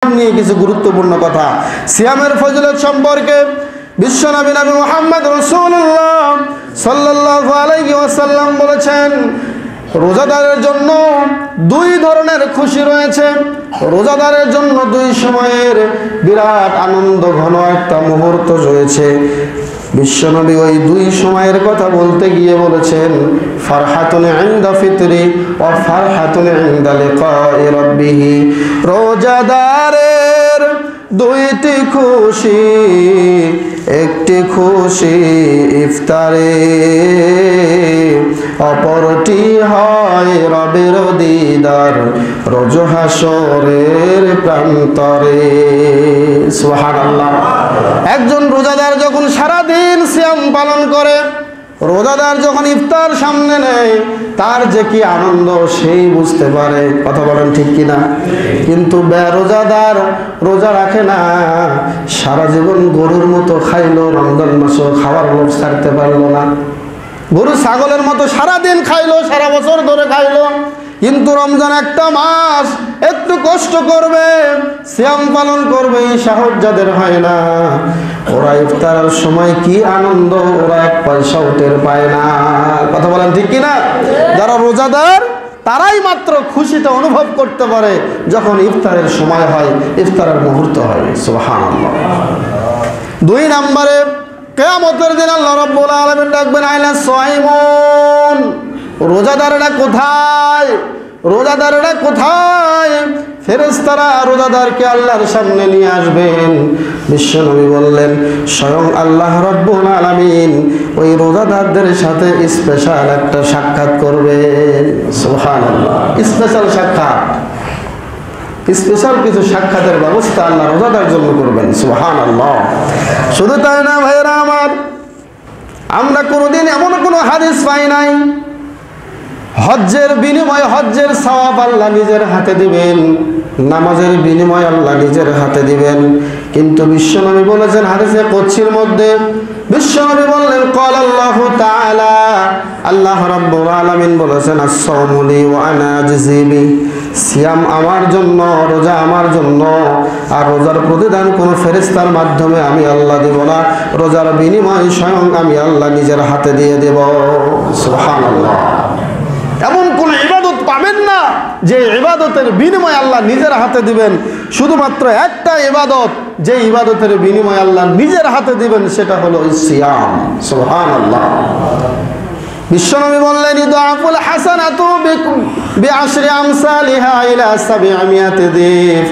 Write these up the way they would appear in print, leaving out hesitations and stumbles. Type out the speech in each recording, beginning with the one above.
নিয়ে কিছু গুরুত্বপূর্ণ কথা সিয়ামের ফজিলত সম্পর্কে বিশ্বনবী নবী মুহাম্মদ রাসূলুল্লাহ সাল্লাল্লাহু আলাইহি ওয়াসাল্লাম বলেছেন, রোজাদারের জন্য দুই ধরনের খুশি রয়েছে। রোজাদারের জন্য দুই সময়ের বিরাট আনন্দ ঘন একটা মুহূর্ত রয়েছে। বিশ্বনবী ওই দুই সময়ের কথা বলতে গিয়ে বলেছেন, ফারহাতুন ইনদা ফিতরি ওয়া ফারহাতুন ইনদা লিকাই রাব্বিহি। রোজাদারের দুইটি খুশি, একটি খুশি ইফতারে, অপরটি হয় রবের দিদার রোজ হাসরের প্রান্তরে। সুবহানাল্লাহ। একজন রোজাদার যখন সারাদিন সিয়াম পালন করে, রোজাদার যখন ইফতার সামনে নেয়, তার যে কি আনন্দ সেই বুঝতে পারে। কথা বলেন ঠিক কিনা? কিন্তু বেরোজাদার রোজা রাখে না, সারা জীবন গরুর মতো খাইলো, রমজান মাসও খাওয়ার লোভ ছাড়তে পারলো না। গরু ছাগলের মতো সারাদিন খাইলো, সারা বছর ধরে খাইলো, কিন্তু রমজান একটা মাস একটু কষ্ট করবে, সিয়াম পালন করবে, এই সাহস যাদের হয় না, ওরা ইফতারের সময় কি আনন্দ ওরা এক পয়সাও টের পায় না। কথা বলেন ঠিক কিনা? যারা রোজাদার তারাই মাত্র খুশিটা অনুভব করতে পারে যখন ইফতারের সময় হয়, ইফতারের মুহূর্ত হয়। সুবহানাল্লাহ। দুই নম্বরে কিয়ামতের দিন আল্লাহ রাব্বুল আলামিন ডাকবেন, আইনা সাইমুন। রোজাদাররা কোথায়? রোজাদাররা কোথায়? ফেরেশতারা রোজাদারকে আল্লাহর সামনে নিয়ে আসবেন। বিশ্বনবী বললেন, স্বয়ং আল্লাহ রাব্বুল আলামিন ওই রোজাদারদের সাথে স্পেশাল একটা সাক্ষাৎ করবেন। সুবহানাল্লাহ। স্পেশাল সাক্ষাৎ, স্পেশাল কিছু সাক্ষাতের ব্যবস্থা আল্লাহ রোজাদার জন্য করবেন। সুবহানাল্লাহ। শুধু তাই না ভাইরা আমার, আমরা কোনোদিন এমন কোনো হাদিস পাই নাই হজ্জের বিনিময়ে হজ্জের সওয়াব আল্লাহ নিজের হাতে দিবেন, নামাজের বিনিময়ে আল্লাহ নিজের হাতে দিবেন। কিন্তু বিশ্বনবী বলেছেন হাদিসে কুদসির মধ্যে, বিশ্বনবী বললেন, ক্বাল আল্লাহু তাআলা, আল্লাহ রাব্বুল আলামিন বলেছেন, আস-সাওমু লি ওয়া আনা আজজি বি। সিয়াম আমার জন্য, রোজা আমার জন্য, আর রোজার প্রতিদান কোন ফেরেশতার মাধ্যমে আমি আল্লাহ দেব না, রোজার বিনিময় স্বয়ং আমি আল্লাহ নিজের হাতে দিয়ে দেব। সুবহানাল্লাহ। এমন কোন ইবাদত পাবেন না যে ইবাদতের বিনিময় আল্লাহ নিজের হাতে দিবেন। শুধুমাত্র একটা ইবাদত, যে ইবাদতের বিনিময় আল্লাহ নিজের হাতে দিবেন, সেটা হলো সিয়াম। সুবহানাল্লাহ। বিশ্বনবী বললেন, ইদআফুল হাসানাতু বিআশরি আমসালিহা ইলা ৭০০ দিফ।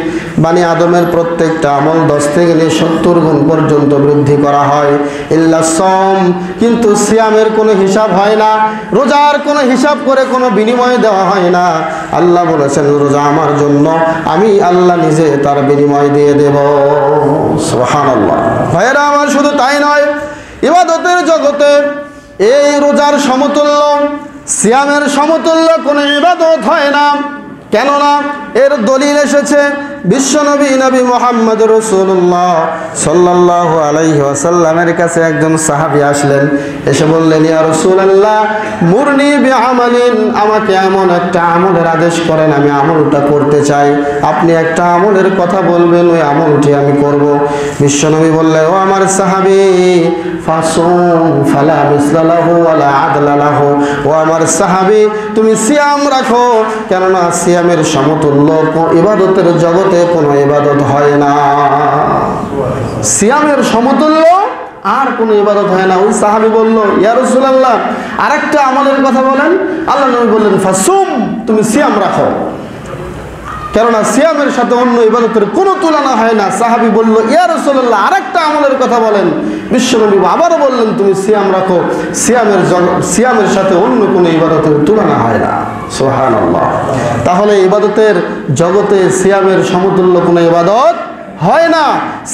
বানি আদমের প্রত্যেকটা আমল 10 থেকে 70 গুণ পর্যন্ত বৃদ্ধি করা হয়। ইল্লা সাওম, কিন্তু সিয়ামের কোনো হিসাব হয় না, রোজার কোনো হিসাব করে কোনো বিনিময় দেওয়া হয় না। আল্লাহ বলেছেন, রোজা আমার জন্য, আমি আল্লাহ নিজে তার বিনিময় দিয়ে দেব। সুবহানাল্লাহ। ভাইরা আমার, শুধু তাই নয়, ইবাদতের জগতে এই রোজার সমতুল্য, সিয়ামের সমতুল্য কোনো ইবাদত হয় না। কেননা এর দলিল এসেছে বিশ্বনবী নবী মুহাম্মদ রাসূলুল্লাহ সাল্লাল্লাহু আলাইহি ওয়াসাল্লামের কাছে একজন সাহাবী আসলেন, এসে বললেন, ইয়া রাসূলুল্লাহ মুরনি বিআমালিন, আমাকে এমন একটা আমলের আদেশ করেন, আমি আমলটা করতে চাই, আপনি একটা আমলের কথা বলবেন, ওই আমলটি আমি করব। বিশ্বনবী বললেন, ও আমার সাহাবী, ফাসুম ফালা মিসলা লাহু ওয়ালা আদলা লাহু। ও আমার সাহাবী, তুমি সিয়াম রাখো, কেননা সিয়ামের সমতুল্য ইবাদতের জগতে কোনো ইবাদত হয় না। সিয়ামের সমতুল্য আর কোনো ইবাদত হয় না। ওই সাহাবী বলল, ইয়া রাসূলুল্লাহ আরেকটা আমলের কথা বলেন। আল্লাহ নবী বললেন, ফাসুম, তুমি সিয়াম রাখো, কেননা সিয়ামের সাথে অন্য ইবাদতের কোনো তুলনা হয় না। সাহাবী বলল, ইয়া রাসূলুল্লাহ আরেকটা আমলের কথা বলেন। বিশ্বনবী আবারও বললেন, তুমি সিয়াম রাখো, সিয়ামের সাথে অন্য কোনো ইবাদতের তুলনা হয় না। সুবহানাল্লাহ। তাহলে ইবাদতের জগতে সিয়ামের সমতুল্য কোনো ইবাদত হয় না।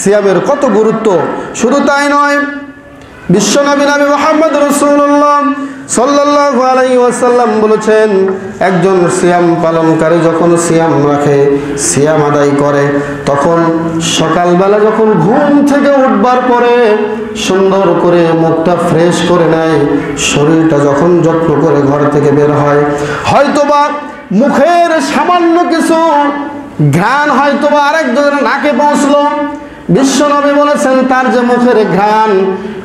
সিয়ামের কত গুরুত্ব! শুধু তাই নয়, বিশ্বনবী নবী মুহাম্মদ রাসূলুল্লাহ সাল্লাল্লাহু আলাইহি ওয়াসাল্লাম বলেছেন, একজন সিয়াম পালনকারী যখন সিয়াম রাখে, সিয়াম আদায় করে, তখন সকালবেলা যখন ঘুম থেকে উঠবার পরে সুন্দর করে মুখটা ফ্রেশ করে নেয়, শরীরটা যখন যত্ন করে ঘর থেকে বের হয়, হয়তোবা মুখের সামান্য কিছু ঘ্রাণ হয়তো বা আরেকজনের নাকে পৌঁছলো, বিশ্বনবী বলেছেন তার যে মুখের ঘ্রাণ,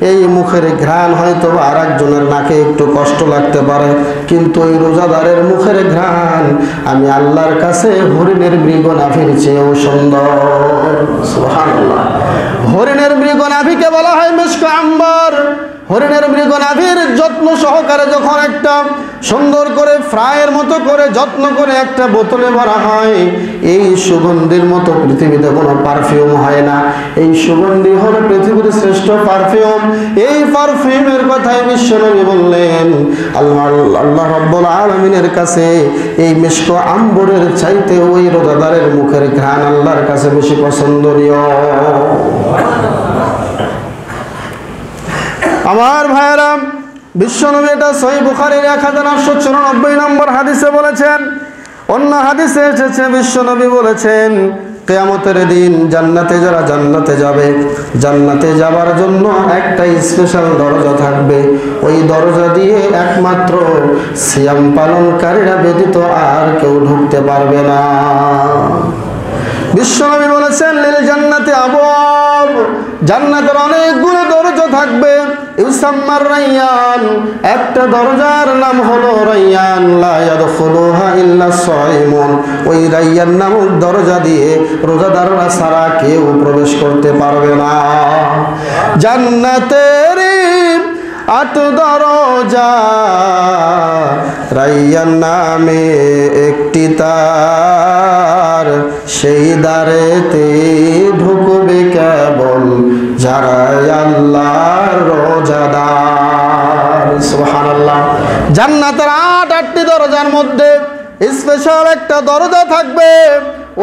এই মুখের ঘ্রাণ হয়তো বা আরেকজনের নাকে একটু কষ্ট লাগতে পারে, কিন্তু ওই রোজাদারের মুখের ঘ্রাণ আমি আল্লাহর কাছে হরিণের মৃগনাভির চেয়েও সুন্দর। সুবহানাল্লাহ। হরিণের মৃগনাভিকে বলা হয় মিশক আম্বর। হরিণের মৃগনাভির যত্ন সহকারে যখন একটা সুন্দর করে ফ্রাইয়ের মতো করে যত্ন করে একটা বোতলে ভরা হয়, এই সুগন্ধির মতো পৃথিবীতে কোনো পারফিউম হয় না। এই সুগন্ধি হলো পৃথিবীর শ্রেষ্ঠ পারফিউম। এই পারফিউমের কথাই বিশ্বনবী বললেন আল্লাহ রাব্বুল আলামিনের কাছে এই মিশক আম্বরের চাইতে ওই রোজাদারের মুখের ঘ্রাণ আল্লাহর কাছে বেশি পছন্দনীয়। আমার ভাইয়েরা, বিশ্বনবী এটা সহিহ বুখারীর 1894 নম্বর হাদিসে বলেছেন। অন্য হাদিসে এসেছে বিশ্বনবী বলেছেন কিয়ামতের দিন জান্নাতে যারা জান্নাতে যাবে, জান্নাতে যাবার জন্য একটা স্পেশাল দরজা থাকবে। ওই দরজা দিয়ে একমাত্র সিয়াম পালনকারীরা ব্যতীত আর কেউ ঢুকতে পারবে না। বিশ্বনবী বলেছেন লিল জান্নাতি আবওয়াব, জান্নাতের অনেকগুলো দরজা থাকবে। ইউসাম্মার রায়্যান, একটা দরজার নাম হলো রায়্যান, লা ইয়াদখুলুহা ইল্লা সাইমুন। ওই রায়্যান নামক দরজা দিয়ে রোজাদাররা ছাড়া কেউ প্রবেশ করতে পারবে না। জান্নাতের 8 দরজা, রায়্যান নামে একটি তার, সেই দ্বারেতে ঢুকবে কেবল যারা আল্লাহর রোজাদার। সুবহানাল্লাহ। জান্নাতের 8টি দরজার মধ্যে স্পেশাল একটা দরজা থাকবে।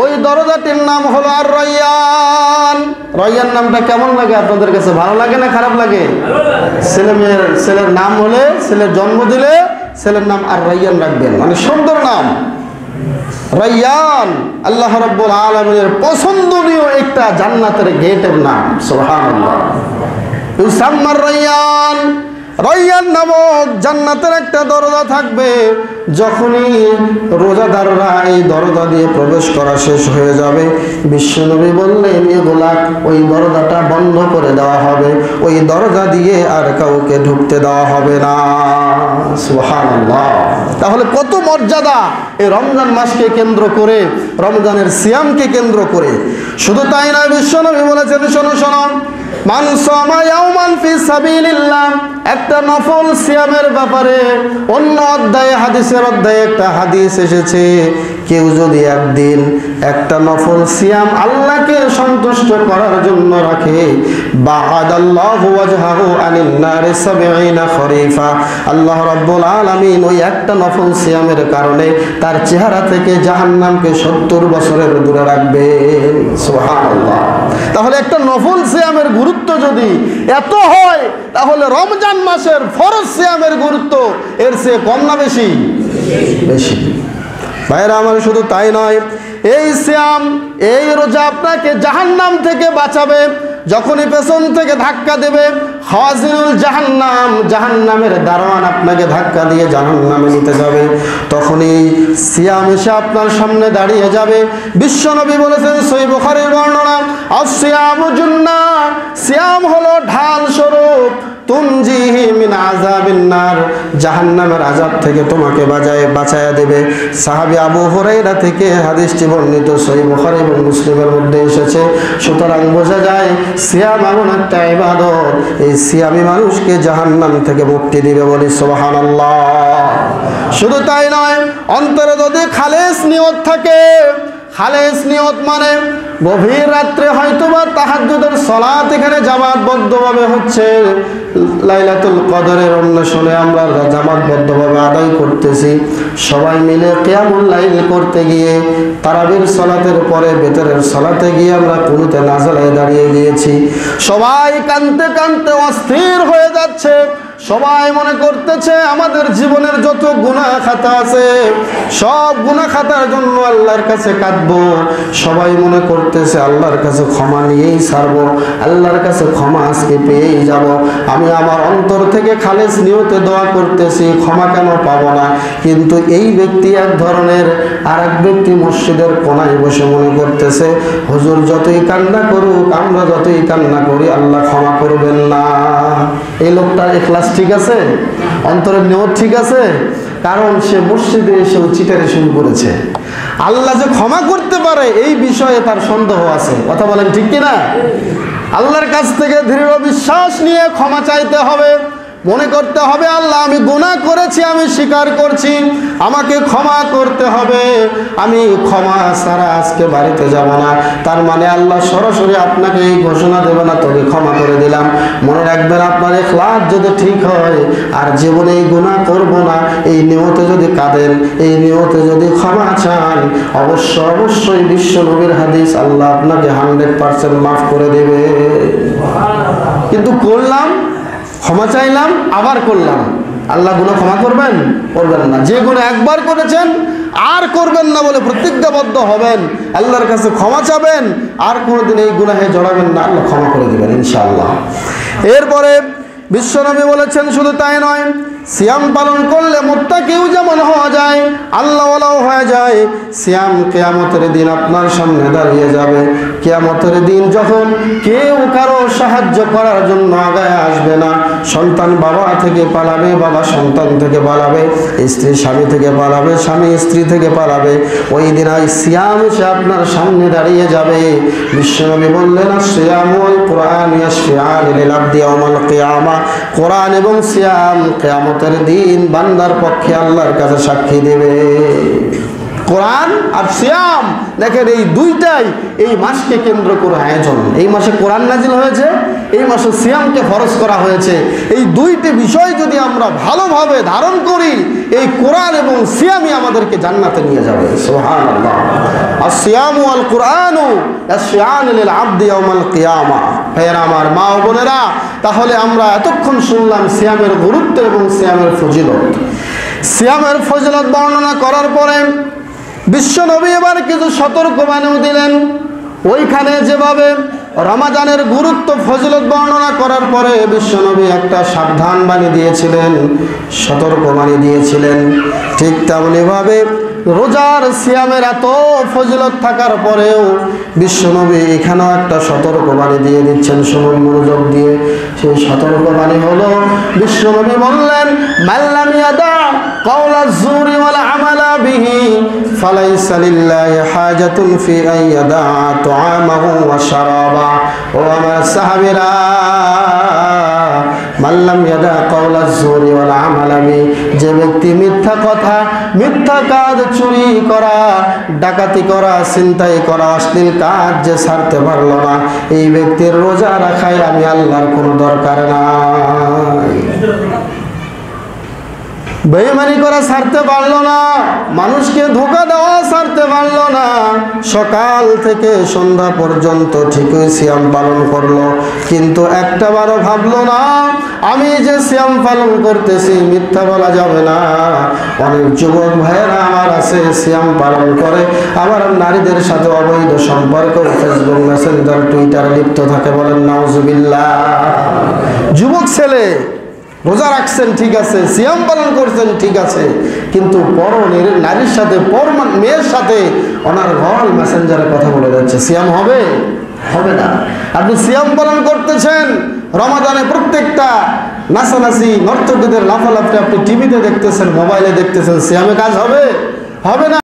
ওই দরজাটির নাম হলো আর রায়্যান। রায়্যান নামটা কেমন লাগে আপনাদের কাছে? ভালো লাগে না খারাপ লাগে? ছেলের নাম হলে, ছেলের জন্ম দিলে ছেলের নাম আর রায়্যান রাখবেন, মানে সুন্দর নাম রায়্যান। আল্লাহ রাব্বুল আলামিনের পছন্দনীয় একটা জান্নাতের গেটের নাম। সুবহানাল্লাহ। ইউসাম্মার রায়্যান, রায়্যান নামক জান্নাতের একটা দরজা থাকবে। যখনই রোজাদাররা এই দরজা দিয়ে প্রবেশ করা শেষ হয়ে যাবে, বিশ্বনবী বললেন এগুলা ওই দরজাটা বন্ধ করে দেওয়া হবে, ওই দরজা দিয়ে আর কাউকে ঢুকতে দেওয়া হবে না। সুবহানাল্লাহ। তাহলে কত মর্যাদা এই রমজান মাসকে কেন্দ্র করে, রমজানের সিয়ামকে কেন্দ্র করে। শুধু তাই নয়, বিশ্বনবী বলেছেন শোনো শোনো, মান সামা ইয়াওমান ফি সাবিলিল্লাহ, একটা নফল সিয়ামের ব্যাপারে অন্য অধ্যায়ে, হাদিসের অধ্যায়ে একটা হাদিস এসেছে, কেউ যদি একদিন একটা নফল সিয়াম আল্লাহকে সন্তুষ্ট করার জন্য রাখে, বা'আদাল্লাহু ওয়াজহাহু আনিন নারি 70 খরিফা, আল্লাহ রাব্বুল আলামিন ওই একটা নফল সিয়ামের কারণে তার চেহারা থেকে জাহান্নামকে 70 বছরের দূরে রাখবেন। সুবহানাল্লাহ। তাহলে একটা নফল সিয়ামের গুরুত্ব যদি এত হয়, তাহলে রমজান মাসের ফরজ সিয়ামের গুরুত্ব এর চেয়ে কম না বেশি? বেশি। ভাইরা আমার, শুধু তাই নয়, এই সিয়াম, এই রোজা আপনাকে জাহান্নাম থেকে বাঁচাবে। যখনই পেছন থেকে ধাক্কা দেবে খাওয়াজিনুল জাহান্নাম, জাহান্নামের দারোয়ান আপনাকে ধাক্কা দিয়ে জাহান্নামে নিতে যাবে, তখনই সিয়াম এসে আপনার সামনে দাঁড়িয়ে যাবে। বিশ্বনবী বলেছেন সহিহ বুখারীর বর্ণনা, আস-সিয়ামু জুন্নাহ, সিয়াম হলো ঢাল স্বরূপ, তুনজিহি মিন আযাবিন নার, জাহান্নামের আযাব থেকে তোমাকে বাঁচায়া দেবে। সাহাবী আবু হুরায়রা থেকে হাদিসটি বর্ণিত, সহিহ বুখারী এবং মুসলিমের মধ্যে এসেছে। সুতরাং বোঝা যায় সিয়াম এমন একটা ইবাদত, এই সিয়ামই মানুষকে জাহান্নাম থেকে মুক্তি দিবে। বলি সুবহানাল্লাহ। শুধু তাই নয়, অন্তরে যদি খালেস নিয়ত থাকে, খালেস নিয়ত মানে গভীর রাত্রে হয়তোবা তাহাজ্জুদের সালাত এখানে জামাতবদ্ধভাবে হচ্ছে, লাইলাতুল কদরের অন্বেষণে আমরা জামাতবদ্ধভাবে আদায় করতেছি, সবাই মিলে কিয়ামুল লাইল করতে গিয়ে তারাবির সালাতের পরে বেতরের সালাতে গিয়ে আমরা কুনুতে নাযিলায় দাঁড়িয়ে গিয়েছি, সবাই কাঁদতে কাঁদতে অস্থির হয়ে যাচ্ছে, সবাই মনে করতেছে আমাদের জীবনের যত গুনাহ খাতা আছে সব গুনাহ খাতার জন্য আল্লাহর কাছে কাঁদবো। সবাই মনে করতেছে আল্লাহর কাছে ক্ষমা নিয়েই ছাড়বো, আল্লাহর কাছে ক্ষমা আজকে পেয়েই যাব। আমি আমার অন্তর থেকে খালেস নিয়তে দোয়া করতেছি ক্ষমা কেন পাবো না। কিন্তু এই ব্যক্তি এক ধরনের, আর এক ব্যক্তি মসজিদের কোনায় বসে মনে করতেছে হুজুর যতই কান্না করুক, আমরা যতই কান্না করি আল্লাহ ক্ষমা করবেন না। এই লোকটার ইখলাস ঠিক আছে, অন্তরের নিয়ত ঠিক আছে, কারণ সে মসজিদে এসে চিটারে শুরু করেছে। আল্লাহ যে ক্ষমা করতে পারে এই বিষয়ে তার সন্দেহ আছে। কথা বলেন ঠিক কিনা? আল্লাহর কাছ থেকে দৃঢ় বিশ্বাস নিয়ে ক্ষমা চাইতে হবে, মনে করতে হবে আল্লাহ আমি গুনাহ করেছি, আমি স্বীকার করছি, আমাকে ক্ষমা করতে হবে, আমি ক্ষমা ছাড়া আজকে বাড়িতে যাব না। তার মানে আল্লাহ সরাসরি আপনাকে এই ঘোষণা দেবে না তোকে ক্ষমা করে দিলাম। মনে রাখবেন আপনার ইখলাস যদি ঠিক হয় আর জীবনে এই গুনাহ করব না এই নিয়তে যদি কাঁদেন, এই নিয়তে যদি ক্ষমা চান, অবশ্যই বিশ্ব নবীর হাদিস আল্লাহ আপনাকে 100% মাফ করে দেবে। কিন্তু করলাম, ক্ষমা চাইলাম, আবার করলাম, আল্লাহ গুনাহ ক্ষমা করবেন? করবেন না। যে গুনাহ একবার করেছেন আর করবেন না বলে প্রতিজ্ঞাবদ্ধ হবেন, আল্লাহর কাছে ক্ষমা চাবেন, আর কোনোদিন এই গুনাহে জড়াবেন না, আল্লাহ ক্ষমা করে দিবেন ইনশাআল্লাহ। এরপরে বিশ্বনবী বলেছেন শুধু তাই নয়, সিয়াম পালন করলে মুত্তাকিও যেমন হওয়া যায়, আল্লাহওয়ালাও হয়ে যায়। সিয়াম কিয়ামতের দিন আপনার সামনে দাঁড়িয়ে যাবে। কিয়ামতের দিন যখন কেউ কারো সাহায্য করার জন্য আগায় আসবে না, সন্তান বাবা থেকে পালাবে, বাবা সন্তান থেকে পালাবে, স্ত্রী স্বামী থেকে পালাবে, স্বামী স্ত্রী থেকে পালাবে, ওই দিন সিয়াম এসে আপনার সামনে দাঁড়িয়ে যাবে। বিশ্বনবী বললেন সিয়ামুল কুরআন ইয়াশফিআন লিল আবদি ইয়াওমাল কিয়ামা, কোরআন এবং সিয়াম কিয়ামতের দিন বান্দার পক্ষে আল্লাহর কাছে সাক্ষী দেবে। কোরআন আর সিয়াম, দেখেন এই দুইটাই এই মাসকে কেন্দ্র করে আয়োজন। এই মাসে কোরআন নাজিল হয়েছে, এই মাসে সিয়ামকে ফরজ করা হয়েছে। এই দুইটি বিষয় যদি আমরা ভালোভাবে ধারণ করি, এই কোরআন এবং সিয়ামই আমাদেরকে জান্নাতে নিয়ে যাবে। সুবহানাল্লাহ। আসিয়ামু আল কুরআনু ইয়াশফিআন লিল আবদি ইয়াওমাল কিয়ামা। ভাইয়েরা আমার, মা ও বোনেরা, তাহলে আমরা এতক্ষণ শুনলাম সিয়ামের গুরুত্ব এবং সিয়ামের ফজিলত। সিয়ামের ফজিলত বর্ণনা করার পরে বিশ্বনবী এবার কিছু সতর্কবাণীও দিলেন। ওইখানে যেভাবে রমাদানের গুরুত্ব ফজিলত বর্ণনা করার পরে বিশ্বনবী একটা সাবধান বাণী দিয়েছিলেন, সতর্কবাণী দিয়েছিলেন, ঠিক তেমনিভাবে রোজার সিয়ামের এত ফজিলত থাকার পরেও বিশ্বনবী এখানেও একটা সতর্কবাণী দিয়ে দিচ্ছেন। শুনুন মনোযোগ দিয়ে। সেই সতর্কবাণী হলো, বিশ্বনবী বললেন মাল্লাম ইয়াদা কাওলাজ জুরি ওয়াল আমালা বিহি ফালাইসা লিল্লাহি হাজাতুন ফি আন ইয়াদা তুআমাহু ওয়া শারাবা। ও আমার সাহাবীরা, মাল্লাম ইয়াদা কাওলাজ জুরি ওয়াল আমালা বিহি, যে ব্যক্তি মিথ্যা কথা, মিথ্যা কাজ, চুরি করা, ডাকাতি করা, ছিনতাই করা, অশ্লীল কাজ যে ছাড়তে পারলো না, এই ব্যক্তির রোজা রাখাই আমি আল্লাহর কোনো দরকার নাই। বেঈমানি করা ছাড়তে পারলো না, মানুষকে ধোঁকা দেওয়া ছাড়তে পারলো না, সকাল থেকে সন্ধ্যা পর্যন্ত ঠিকই সিয়াম পালন করলো, কিন্তু একটাবারও ভাবলো না আমি যে সিয়াম পালন করতেছি মিথ্যা বলা যাবে না। অনেক যুবক ভাইয়েরা আমার আছে সিয়াম পালন করে, আবার নারীদের সাথে অবৈধ সম্পর্ক ফেসবুক, মেসেঞ্জার, টুইটারে লিপ্ত থাকে। বলেন নাউজুবিল্লাহ। যুবক ছেলে রোজা রাখছেন ঠিক আছে, সিয়াম পালন করছেন ঠিক আছে, কিন্তু পর নারীর সাথে, পর মেয়ের সাথে অনার্গল মেসেঞ্জারে কথা বলে যাচ্ছে। সিয়াম হবে? হবে না। আপনি সিয়াম পালন করতেছেন, রমাদানে প্রত্যেকটা নাচানাচি, নর্তকীদের লাফালাফি আপনি টিভিতে দেখতেছেন, মোবাইলে দেখতেছেন, সিয়ামে কাজ হবে? হবে না।